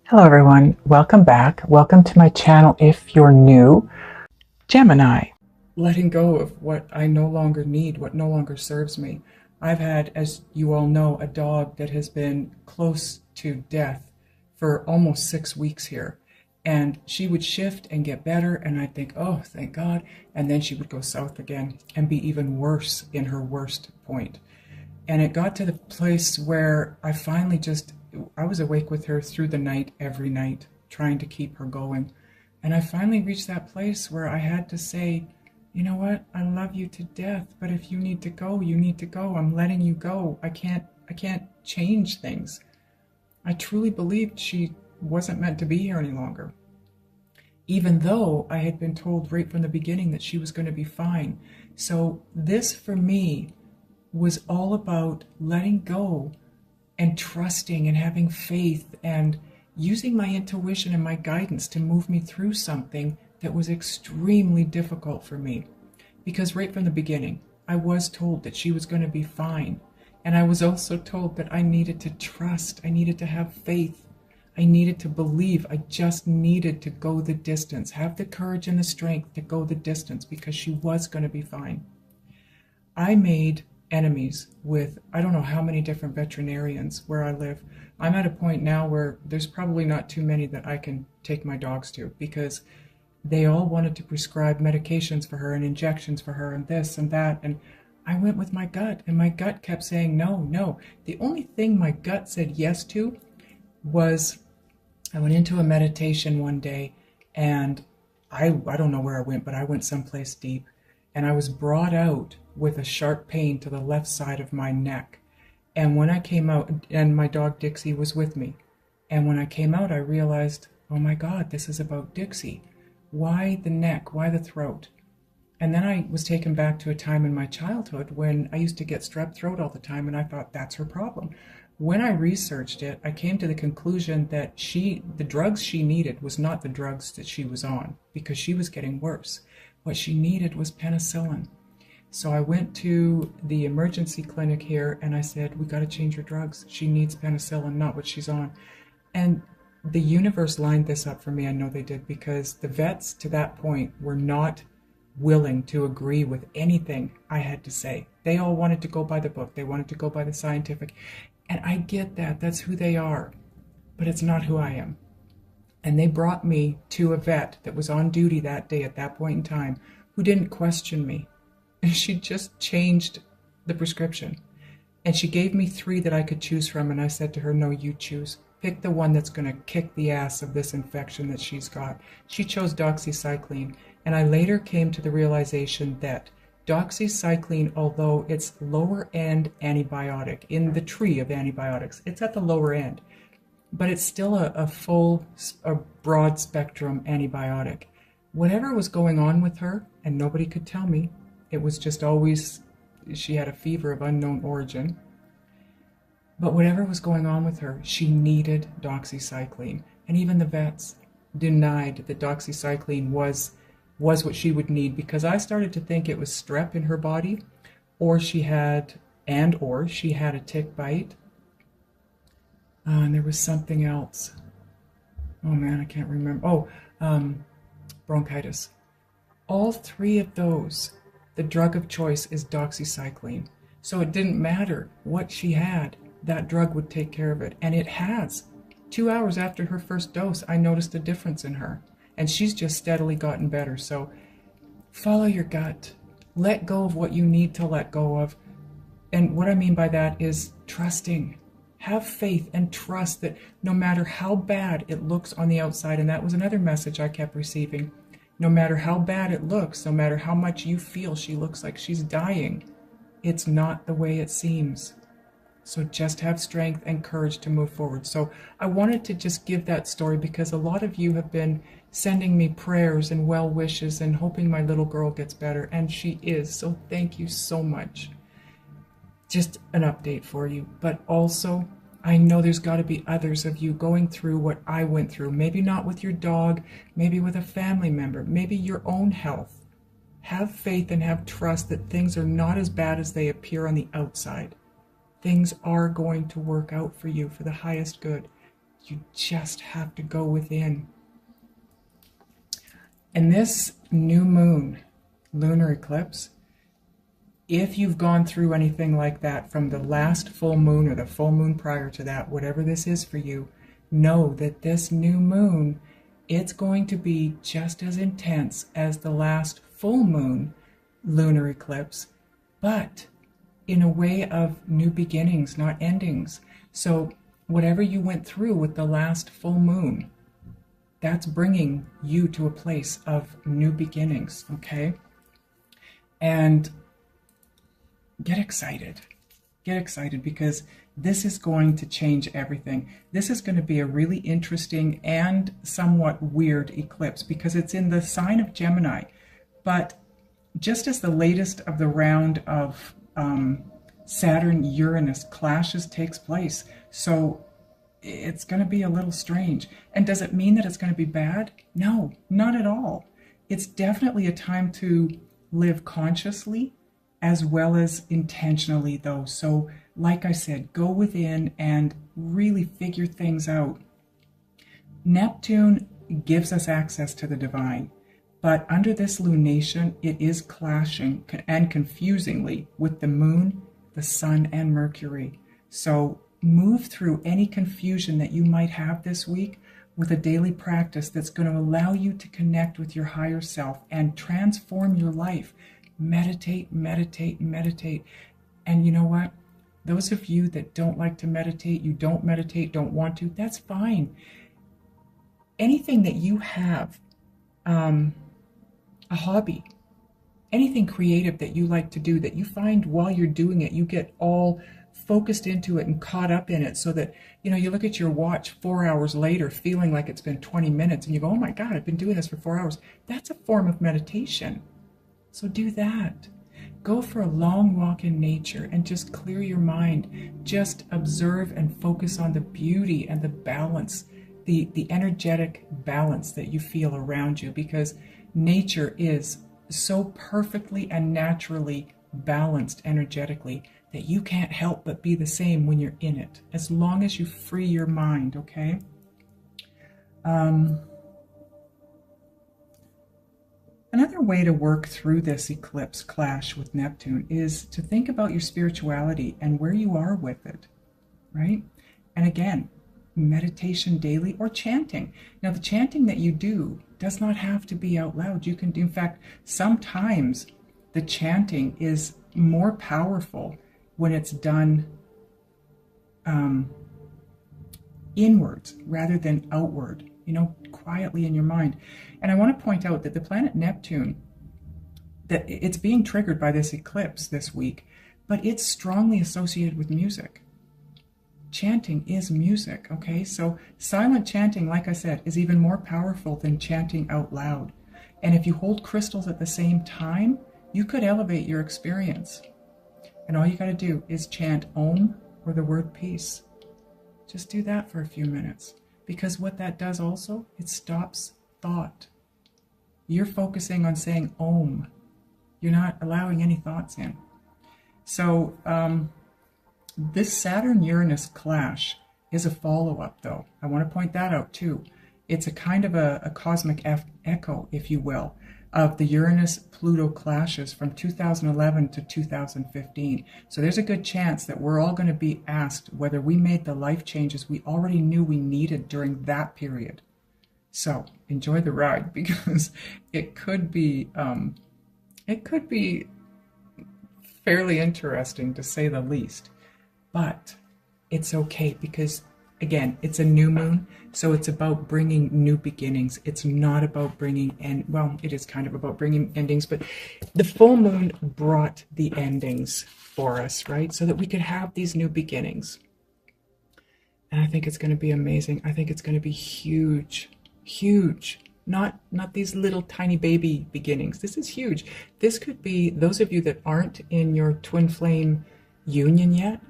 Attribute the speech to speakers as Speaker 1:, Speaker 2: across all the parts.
Speaker 1: Hello everyone, welcome back. Welcome to my channel if you're new. Gemini. Letting go of what I no longer need, what no longer serves me. I've had, as you all know, a dog that has been close to death for almost 6 weeks here. And she would shift and get better, and I'd think, oh, thank God. And then she would go south again and be even worse in her worst point. And it got to the place where I was awake with her through the night, every night, trying to keep her going. And I finally reached that place where I had to say, you know what? I love you to death, but if you need to go, you need to go. I'm letting you go. I can't change things. I truly believed she wasn't meant to be here any longer. Even though I had been told right from the beginning that she was going to be fine. So this for me was all about letting go and trusting and having faith and using my intuition and my guidance to move me through something that was extremely difficult for me. Because right from the beginning, I was told that she was going to be fine. And I was also told that I needed to trust, I needed to have faith, I needed to believe, I just needed to go the distance, have the courage and the strength to go the distance because she was going to be fine. I made enemies with I don't know how many different veterinarians where I live. I'm at a point now where there's probably not too many that I can take my dogs to because they all wanted to prescribe medications for her and injections for her and this and that. And I went with my gut, and my gut kept saying no, no. The only thing my gut said yes to was I went into a meditation one day, and I don't know where I went, but I went someplace deep, and I was brought out with a sharp pain to the left side of my neck. And when I came out, and my dog Dixie was with me, and when I came out, I realized, oh my God, this is about Dixie. Why the neck? Why the throat? And then I was taken back to a time in my childhood when I used to get strep throat all the time, and I thought that's her problem. When I researched it, I came to the conclusion that the drugs she needed was not the drugs that she was on, because she was getting worse. What she needed was penicillin. So I went to the emergency clinic here and I said, we got to change her drugs. She needs penicillin, not what she's on. And the universe lined this up for me. I know they did, because the vets to that point were not willing to agree with anything I had to say. They all wanted to go by the book. They wanted to go by the scientific. And I get that. That's who they are. But it's not who I am. And they brought me to a vet that was on duty that day at that point in time who didn't question me. And she just changed the prescription. And she gave me 3 that I could choose from. And I said to her, no, you choose. Pick the one that's going to kick the ass of this infection that she's got. She chose doxycycline. And I later came to the realization that doxycycline, although it's lower end antibiotic in the tree of antibiotics, it's at the lower end. But it's still a broad spectrum antibiotic. Whatever was going on with her, and nobody could tell me, it was just always, she had a fever of unknown origin. But whatever was going on with her, she needed doxycycline. And even the vets denied that doxycycline was what she would need, because I started to think it was strep in her body, or she had a tick bite. And there was something else. Oh man, I can't remember. Bronchitis. All 3 of those, the drug of choice is doxycycline. So it didn't matter what she had, that drug would take care of it. And it has. 2 hours after her first dose, I noticed a difference in her. And she's just steadily gotten better. So follow your gut. Let go of what you need to let go of. And what I mean by that is trusting. Have faith and trust that no matter how bad it looks on the outside, and that was another message I kept receiving, no matter how bad it looks, no matter how much you feel she looks like she's dying, it's not the way it seems. So just have strength and courage to move forward. So I wanted to just give that story because a lot of you have been sending me prayers and well wishes and hoping my little girl gets better, and she is. So thank you so much. Just an update for you. But also, I know there's got to be others of you going through what I went through. Maybe not with your dog, maybe with a family member, maybe your own health. Have faith and have trust that things are not as bad as they appear on the outside. Things are going to work out for you for the highest good. You just have to go within. And this new moon lunar eclipse, if you've gone through anything like that from the last full moon or the full moon prior to that, whatever this is for you, know that this new moon, it's going to be just as intense as the last full moon lunar eclipse, but in a way of new beginnings, not endings. So whatever you went through with the last full moon, that's bringing you to a place of new beginnings, okay? And get excited. Get excited, because this is going to change everything. This is going to be a really interesting and somewhat weird eclipse because it's in the sign of Gemini. But just as the latest of the round of Saturn-Uranus clashes takes place, so it's going to be a little strange. And does it mean that it's going to be bad? No, not at all. It's definitely a time to live consciously as well as intentionally, though. So, like I said, go within and really figure things out. Neptune gives us access to the divine, but under this lunation, it is clashing and confusingly with the moon, the sun, and Mercury. So move through any confusion that you might have this week with a daily practice that's going to allow you to connect with your higher self and transform your life. Meditate, meditate, meditate. And you know what? Those of you that don't like to meditate, you don't meditate, don't want to, that's fine. Anything that you have, a hobby, anything creative that you like to do, that you find while you're doing it, you get all focused into it and caught up in it, so that, you know, you look at your watch 4 hours later feeling like it's been 20 minutes and you go, oh my God, I've been doing this for 4 hours. That's a form of meditation. So do that. Go for a long walk in nature and just clear your mind. Just observe and focus on the beauty and the balance, the energetic balance that you feel around you, because nature is so perfectly and naturally balanced energetically that you can't help but be the same when you're in it, as long as you free your mind, okay? Another way to work through this eclipse clash with Neptune is to think about your spirituality and where you are with it, right? And again, meditation daily or chanting. Now, the chanting that you do does not have to be out loud. You can do, in fact, sometimes the chanting is more powerful when it's done inwards rather than outward, you know, quietly in your mind. And I want to point out that the planet Neptune, that it's being triggered by this eclipse this week, but it's strongly associated with music. Chanting is music, okay? So silent chanting, like I said, is even more powerful than chanting out loud. And if you hold crystals at the same time, you could elevate your experience. And all you got to do is chant Om or the word peace. Just do that for a few minutes. Because what that does also, it stops thought. You're focusing on saying Om. You're not allowing any thoughts in. So this Saturn-Uranus clash is a follow-up, though. I want to point that out, too. It's a kind of a cosmic echo, if you will, of the Uranus-Pluto clashes from 2011 to 2015. So there's a good chance that we're all going to be asked whether we made the life changes we already knew we needed during that period. So enjoy the ride, because it could be fairly interesting, to say the least. But it's okay, because again, it's a new moon, so it's about bringing new beginnings. It's not about bringing, and well, it is kind of about bringing endings, but the full moon brought the endings for us, right? So that we could have these new beginnings. And I think it's going to be amazing. I think it's going to be huge, huge. Not these little tiny baby beginnings. This is huge. This could be, those of you that aren't in your twin flame union yet,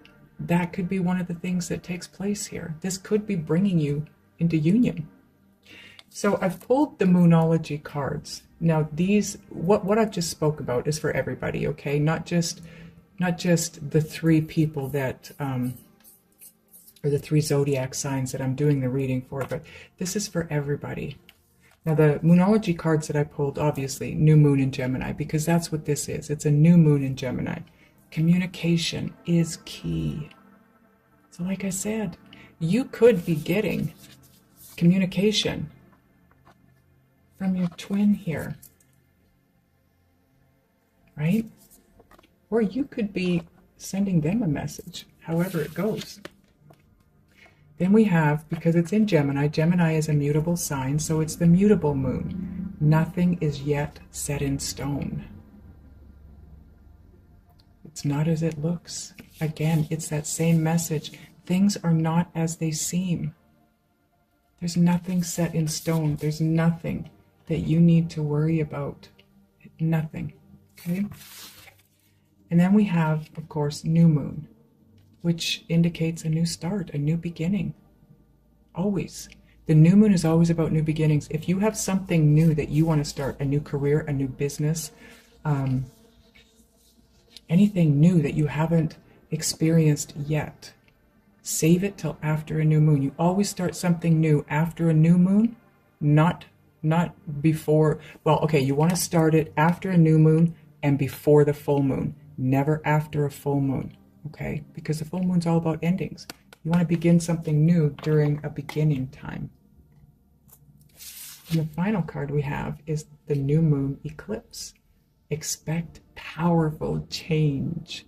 Speaker 1: that could be one of the things that takes place here. This could be bringing you into union. So I've pulled the Moonology cards. Now these, what I've just spoke about is for everybody, okay? Not just the three people that or the 3 zodiac signs that I'm doing the reading for, but this is for everybody. Now, the Moonology cards that I pulled, obviously, new moon in Gemini, because that's what this is. It's a new moon in Gemini. Communication is key. So like I said, you could be getting communication from your twin here, right? Or you could be sending them a message, however it goes. Then we have, because it's in Gemini, Gemini is a mutable sign, so it's the mutable moon. Nothing is yet set in stone. It's not as it looks. Again, it's that same message. Things are not as they seem. There's nothing set in stone. There's nothing that you need to worry about. Nothing. Okay? And then we have, of course, new moon, which indicates a new start, a new beginning. Always. The new moon is always about new beginnings. If you have something new that you want to start, a new career, a new business, anything new that you haven't experienced yet, save it till after a new moon. You always start something new after a new moon, not before. Well, okay, you want to start it after a new moon and before the full moon, never after a full moon. Okay, because the full moon's all about endings. You want to begin something new during a beginning time. And the final card we have is the new moon eclipse. Expect powerful change.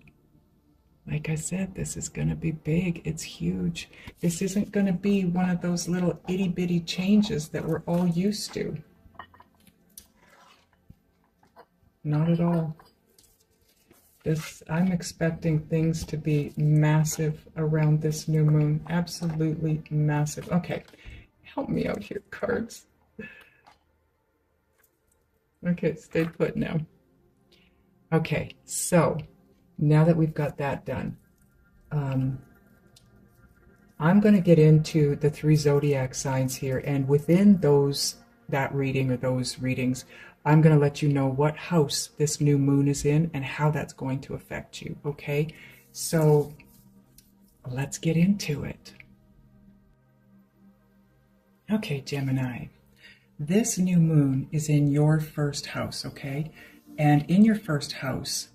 Speaker 1: Like I said, this is going to be big. It's huge. This isn't going to be one of those little itty bitty changes that we're all used to. Not at all. I'm expecting things to be massive around this new moon. Absolutely massive. Okay, help me out here, cards. Okay, stay put now. Okay, so now that we've got that done, I'm going to get into the 3 zodiac signs here, and within that reading or those readings, I'm going to let you know what house this new moon is in and how that's going to affect you, okay? So let's get into it. Okay, Gemini, this new moon is in your first house, okay? And in your first house,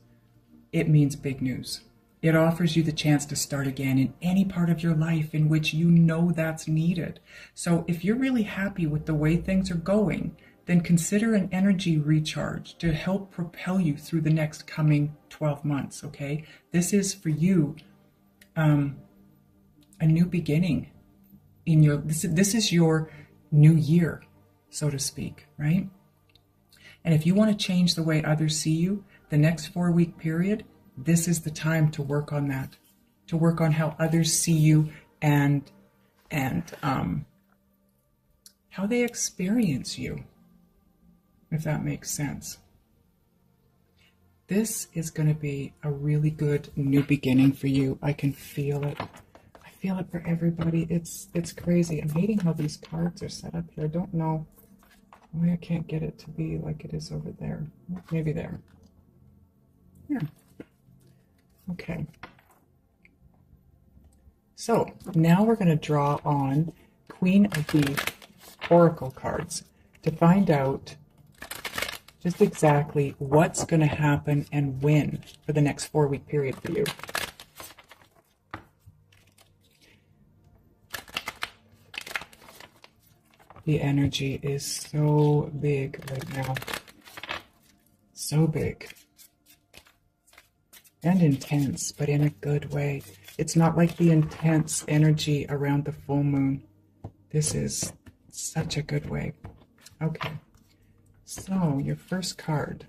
Speaker 1: it means big news. It offers you the chance to start again in any part of your life in which you know that's needed. So if you're really happy with the way things are going, then consider an energy recharge to help propel you through the next coming 12 months, okay? This is for you a new beginning in your, this is your new year, so to speak, right? And if you want to change the way others see you, the next 4-week period, this is the time to work on that, to work on how others see you and how they experience you, if that makes sense. This is going to be a really good new beginning for you. I can feel it. I feel it for everybody. It's crazy. I'm hating how these cards are set up here. I don't know why I can't get it to be like it is over there. Maybe there. Yeah. Okay. So now we're going to draw on Queen of the Oracle cards to find out just exactly what's going to happen and when for the next 4-week period for you. The energy is so big right now. So big. And intense, but in a good way. It's not like the intense energy around the full moon. This is such a good way. Okay. So, your first card.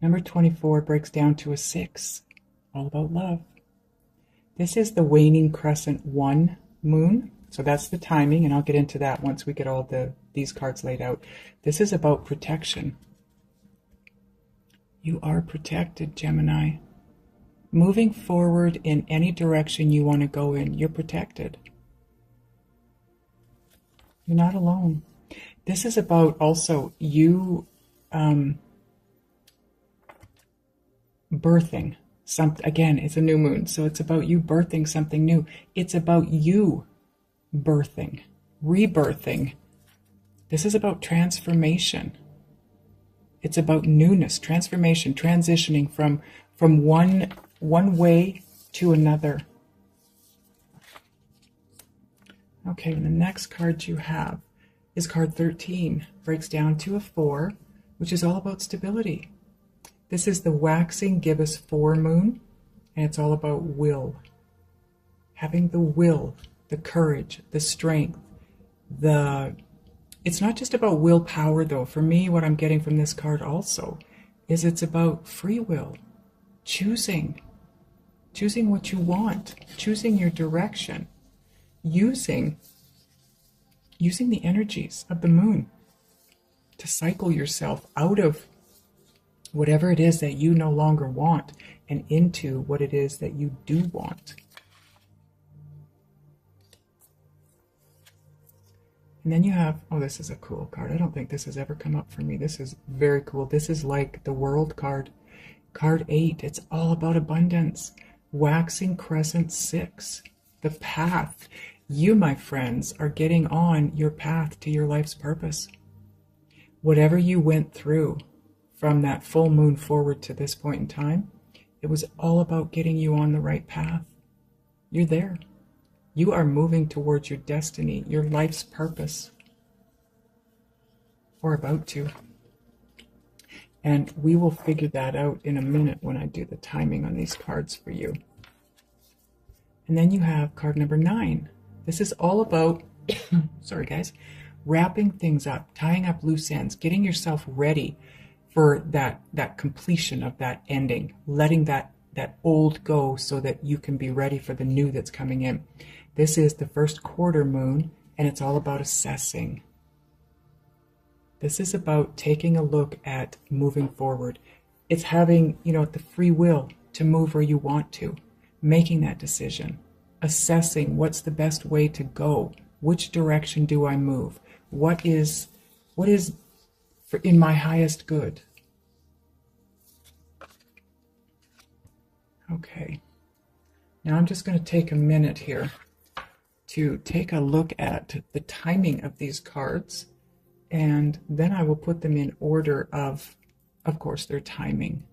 Speaker 1: Number 24 breaks down to a 6. All about love. This is the waning crescent 1 moon. So that's the timing, and I'll get into that once we get all these cards laid out. This is about protection. You are protected, Gemini. Moving forward in any direction you want to go in, you're protected. You're not alone. This is about also you birthing Again, it's a new moon, so it's about you birthing something new. It's about you birthing, rebirthing. This is about transformation. It's about newness, transformation, transitioning from one way to another. Okay, and the next card you have is card 13. Breaks down to a 4, which is all about stability. This is the waxing gibbous 4 moon, and it's all about will. Having the will, the courage, the strength, It's not just about willpower, though. For me, what I'm getting from this card also is it's about free will, choosing what you want, choosing your direction, using the energies of the moon to cycle yourself out of whatever it is that you no longer want and into what it is that you do want. And then you have, oh, this is a cool card. I don't think this has ever come up for me. This is very cool. This is like the World card. Card 8. It's all about abundance. Waxing crescent 6. The path. You, my friends, are getting on your path to your life's purpose. Whatever you went through from that full moon forward to this point in time, it was all about getting you on the right path. You're there. You are moving towards your destiny, your life's purpose, or about to. And we will figure that out in a minute when I do the timing on these cards for you. And then you have card number 9. This is all about, sorry guys, wrapping things up, tying up loose ends, getting yourself ready for that completion of that ending, letting that old go so that you can be ready for the new that's coming in. This is the first quarter moon, and it's all about assessing. This is about taking a look at moving forward. It's having, the free will to move where you want to, making that decision, assessing what's the best way to go, which direction do I move, what is in my highest good. Okay, now I'm just going to take a minute here to take a look at the timing of these cards, and then I will put them in order of course, their timing.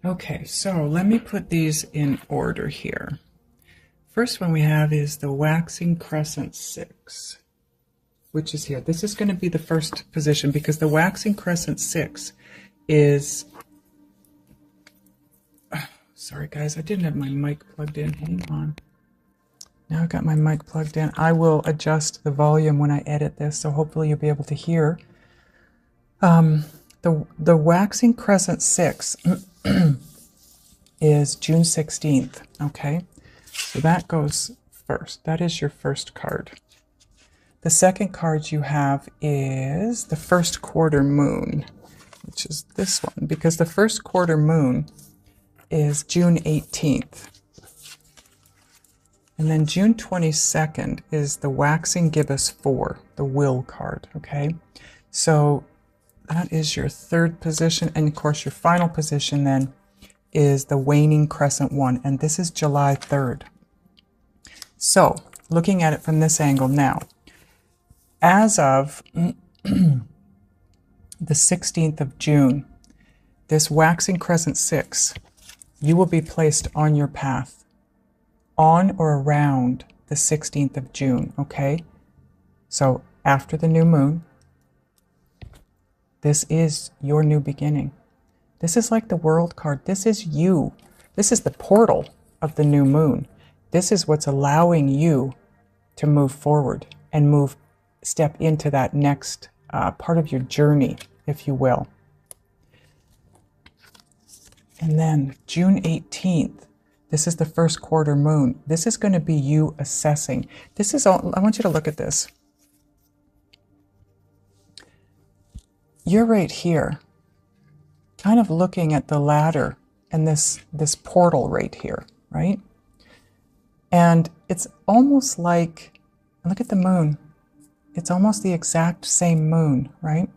Speaker 1: Okay, so let me put these in order here. First one we have is the waxing crescent 6, which is here. This is going to be the first position because the waxing crescent 6 is... Sorry guys, I didn't have my mic plugged in. Hang on. Now I've got my mic plugged in. I will adjust the volume when I edit this, so hopefully you'll be able to hear. The waxing crescent 6 is June 16th, okay? So that goes first. That is your first card. The second card you have is the first quarter moon, which is this one, because the first quarter moon is June 18th. And then June 22nd is the waxing gibbous 4, the will card, okay? So that is your third position. And of course, your final position then is the waning crescent 1, and this is July 3rd. So looking at it from this angle now, as of the 16th of June, this waxing crescent 6, you will be placed on your path on or around the 16th of June, okay? So after the new moon, this is your new beginning. This is like the world card. This is you. This is the portal of the new moon. This is what's allowing you to move forward and step into that next part of your journey, if you will. And then June 18th, this is the first quarter moon. This is going to be you assessing. This is all, I want you to look at this. You're right here, kind of looking at the ladder and this portal right here, right? And it's almost like, look at the moon. It's almost the exact same moon, right?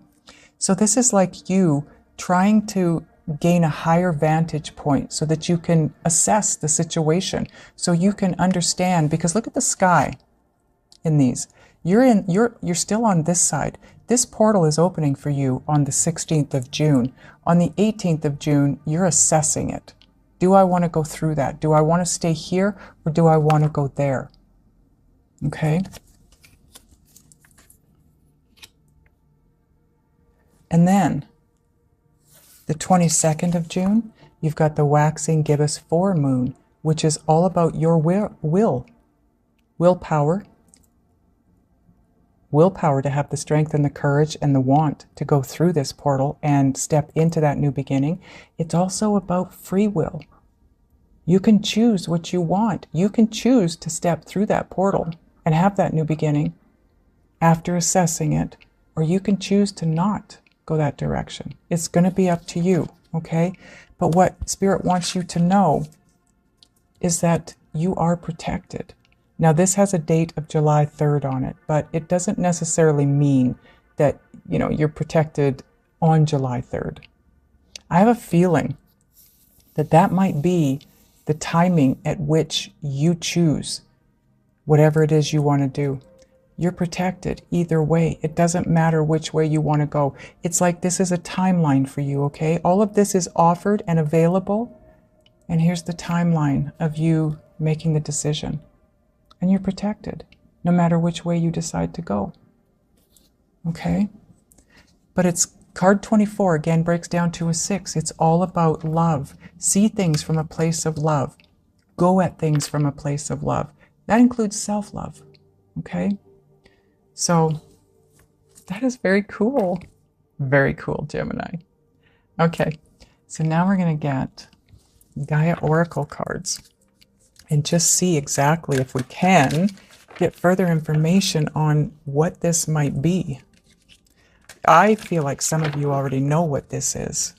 Speaker 1: So this is like you trying to gain a higher vantage point so that you can assess the situation, so you can understand, because look at the sky in these. You're still on this side. This portal is opening for you on the 16th of June. On the 18th of June, you're assessing it. Do I want to go through that? Do I want to stay here, or do I want to go there? Okay. And then the 22nd of June, you've got the waxing gibbous 4 moon, which is all about your willpower to have the strength and the courage and the want to go through this portal and step into that new beginning. It's also about free will. You can choose what you want. You can choose to step through that portal and have that new beginning after assessing it, or you can choose to not go that direction. It's going to be up to you, okay? But what Spirit wants you to know is that you are protected. Now, this has a date of July 3rd on it, but it doesn't necessarily mean that, you're protected on July 3rd. I have a feeling that that might be the timing at which you choose whatever it is you want to do. You're protected either way. It doesn't matter which way you want to go. It's like this is a timeline for you, okay? All of this is offered and available, and here's the timeline of you making the decision. And you're protected, no matter which way you decide to go. Okay? But it's card 24, again, breaks down to a 6. It's all about love. See things from a place of love. Go at things from a place of love. That includes self-love. Okay? So that is very cool. Very cool, Gemini. Okay, so now we're going to get Gaia Oracle cards and just see exactly, if we can, get further information on what this might be. I feel like some of you already know what this is.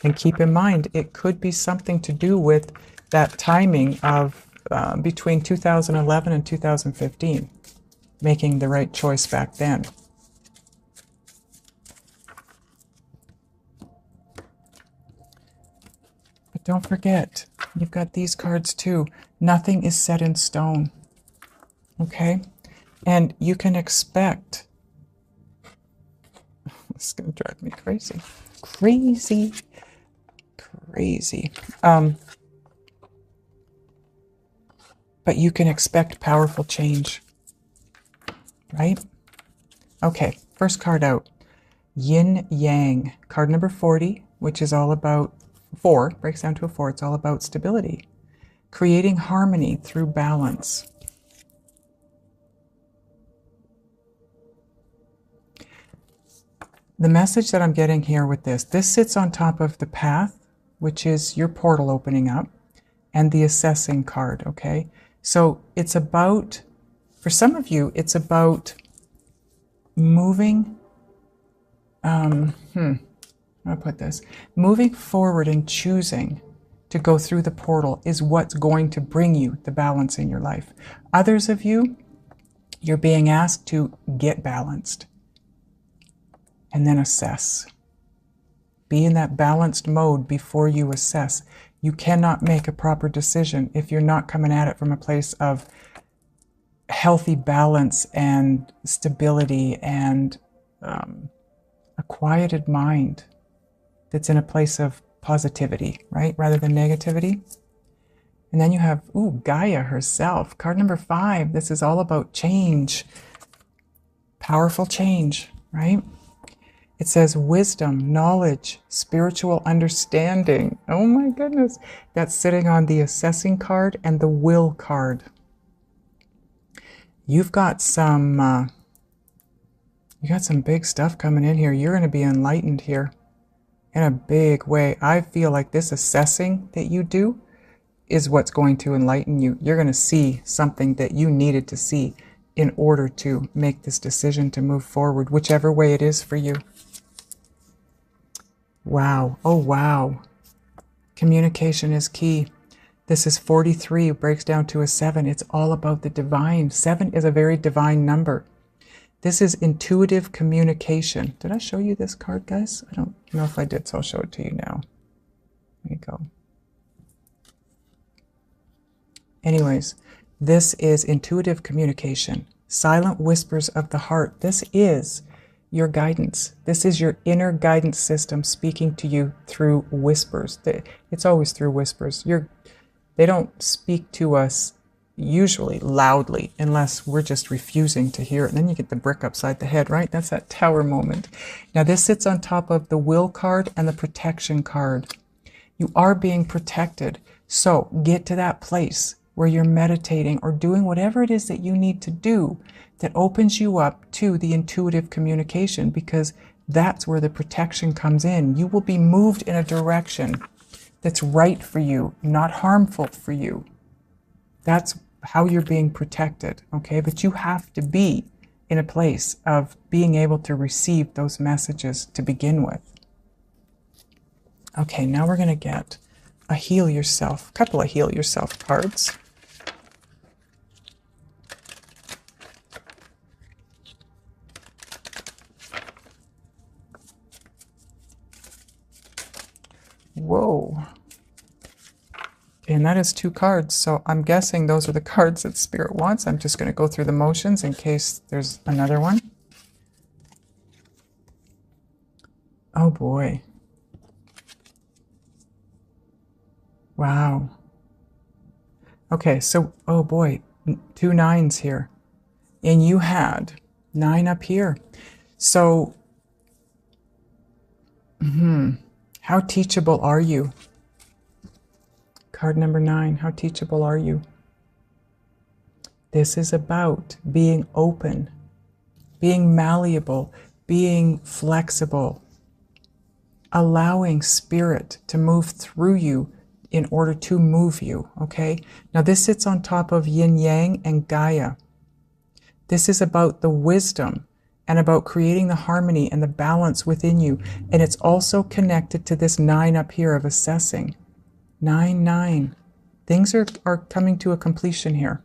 Speaker 1: And keep in mind, it could be something to do with that timing of between 2011 and 2015, making the right choice back then. But don't forget, you've got these cards too. Nothing is set in stone. Okay? And you can expect, this is going to drive me crazy. Crazy. But you can expect powerful change. Right? Okay, first card out. Yin Yang. Card number 40, which is all about 4, breaks down to a 4. It's all about stability. Creating harmony through balance. The message that I'm getting here with this sits on top of the path, which is your portal opening up, and the assessing card, okay? So it's about, for some of you, it's about moving, how do I put this? Moving forward and choosing to go through the portal is what's going to bring you the balance in your life. Others of you, you're being asked to get balanced and then assess. Be in that balanced mode before you assess. You cannot make a proper decision if you're not coming at it from a place of healthy balance and stability and a quieted mind that's in a place of positivity, right? Rather than negativity. And then you have, Gaia herself. Card number 5. This is all about change. Powerful change, right? It says wisdom, knowledge, spiritual understanding. Oh my goodness. That's sitting on the assessing card and the will card. You've got some big stuff coming in here. You're going to be enlightened here in a big way. I feel like this assessing that you do is what's going to enlighten you. You're going to see something that you needed to see in order to make this decision to move forward, whichever way it is for you. Wow. Oh, wow. Communication is key. This is 43, breaks down to a 7. It's all about the divine. 7 is a very divine number. This is intuitive communication. Did I show you this card, guys? I don't know if I did, so I'll show it to you now. There you go. Anyways, this is intuitive communication. Silent whispers of the heart. This is your guidance. This is your inner guidance system speaking to you through whispers. It's always through whispers. They don't speak to us usually loudly unless we're just refusing to hear it. And then you get the brick upside the head, right? That's that tower moment. Now this sits on top of the will card and the protection card. You are being protected. So get to that place where you're meditating or doing whatever it is that you need to do that opens you up to the intuitive communication, because that's where the protection comes in. You will be moved in a direction that's right for you, not harmful for you. That's how you're being protected, okay? But you have to be in a place of being able to receive those messages to begin with. Okay, now we're going to get a heal yourself, couple of heal yourself cards. Whoa. And that is 2 cards, so I'm guessing those are the cards that Spirit wants. I'm just going to go through the motions in case there's another one. Oh boy. Wow. Okay, so, oh boy, 2 9s here. And you had 9 up here. So, how teachable are you? Card number 9, how teachable are you? This is about being open, being malleable, being flexible, allowing Spirit to move through you in order to move you, okay? Now this sits on top of Yin Yang and Gaia. This is about the wisdom and about creating the harmony and the balance within you. And it's also connected to this 9 up here of assessing. 9, 9. Things are coming to a completion here.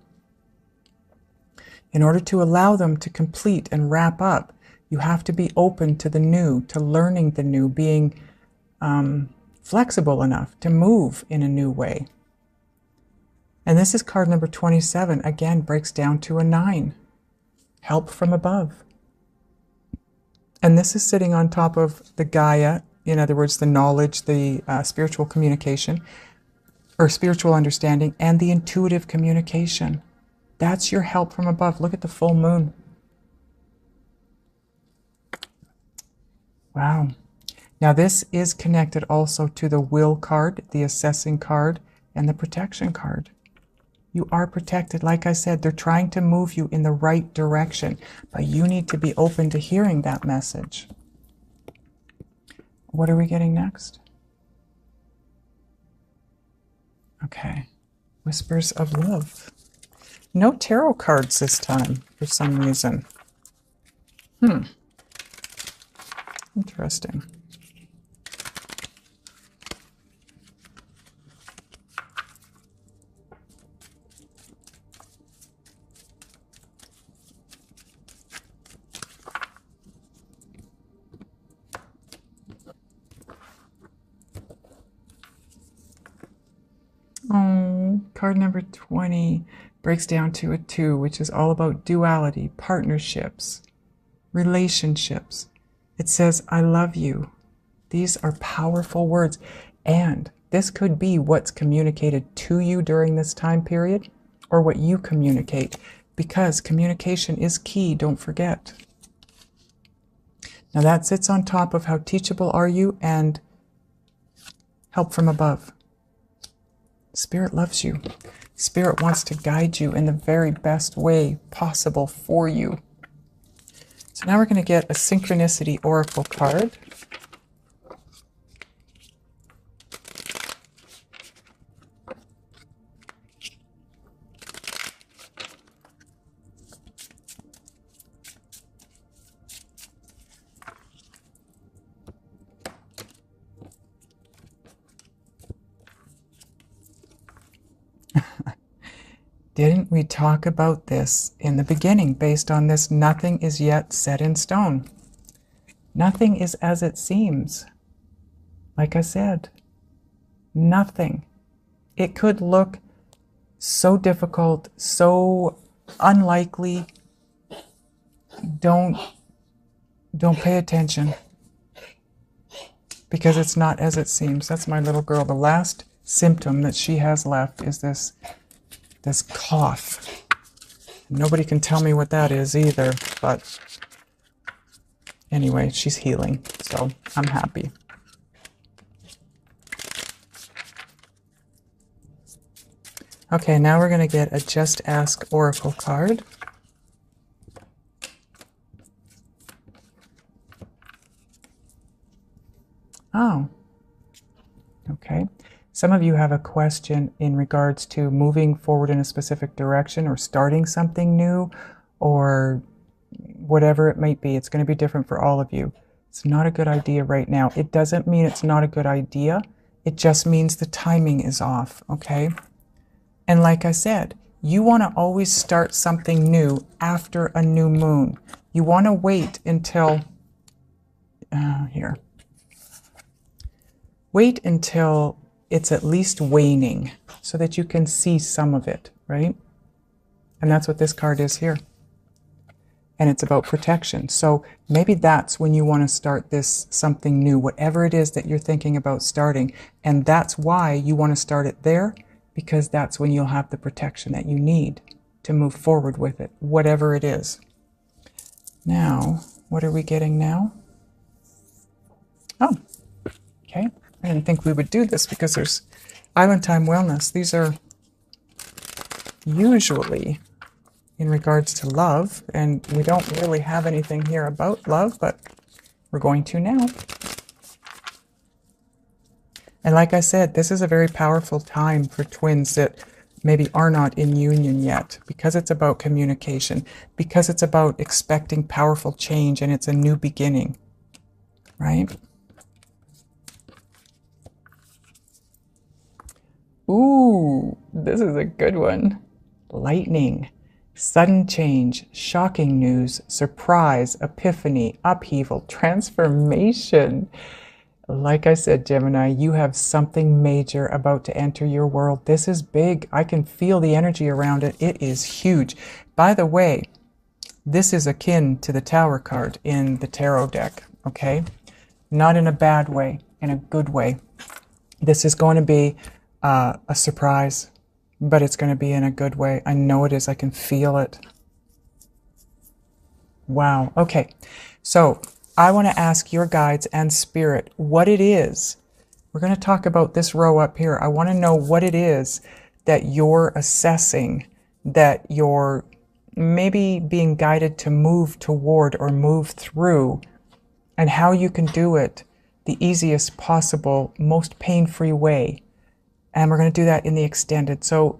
Speaker 1: In order to allow them to complete and wrap up, you have to be open to the new, to learning the new, being flexible enough to move in a new way. And this is card number 27. Again, breaks down to a 9. Help from above. And this is sitting on top of the Gaia, in other words, the knowledge, the spiritual communication, or spiritual understanding, and the intuitive communication. That's your help from above. Look at the full moon. Wow. Now this is connected also to the will card, the assessing card, and the protection card. You are protected. Like I said, they're trying to move you in the right direction, but you need to be open to hearing that message. What are we getting next? Okay. Whispers of Love. No tarot cards this time, for some reason. Interesting. Oh, card number 20 breaks down to a 2, which is all about duality, partnerships, relationships. It says, I love you. These are powerful words. And this could be what's communicated to you during this time period, or what you communicate, because communication is key, don't forget. Now that sits on top of how teachable are you and help from above. Spirit loves you. Spirit wants to guide you in the very best way possible for you. So now we're going to get a synchronicity oracle card. Didn't we talk about this in the beginning? Based on this, nothing is yet set in stone. Nothing is as it seems. Like I said, nothing. It could look so difficult, so unlikely. Don't pay attention, because it's not as it seems. That's my little girl. The last symptom that she has left is this cough. Nobody can tell me what that is either, but anyway, she's healing, so I'm happy. Okay, now we're going to get a Just Ask Oracle card. Oh, okay. Some of you have a question in regards to moving forward in a specific direction or starting something new or whatever it might be. It's going to be different for all of you. It's not a good idea right now. It doesn't mean it's not a good idea. It just means the timing is off, okay? And like I said, you want to always start something new after a new moon. You want to wait until, wait until it's at least waning so that you can see some of it, right? And that's what this card is here. And it's about protection. So maybe that's when you want to start this something new, whatever it is that you're thinking about starting. And that's why you want to start it there, because that's when you'll have the protection that you need to move forward with it, whatever it is. Now, what are we getting now? Oh, okay. I didn't think we would do this because there's Island Time Wellness. These are usually in regards to love, and we don't really have anything here about love, but we're going to now. And like I said, this is a very powerful time for twins that maybe are not in union yet, because it's about communication, because it's about expecting powerful change, and it's a new beginning, right? Ooh, this is a good one. Lightning, sudden change, shocking news, surprise, epiphany, upheaval, transformation. Like I said, Gemini, you have something major about to enter your world. This is big. I can feel the energy around it. It is huge. By the way, this is akin to the Tower card in the tarot deck, okay? Not in a bad way, in a good way. This is going to be a surprise, but it's going to be in a good way. I know it is. I can feel it. Wow. Okay. So I want to ask your guides and spirit what it is. We're going to talk about this row up here. I want to know what it is that you're assessing, that you're maybe being guided to move toward or move through, and how you can do it the easiest possible, most pain-free way. And we're going to do that in the extended. So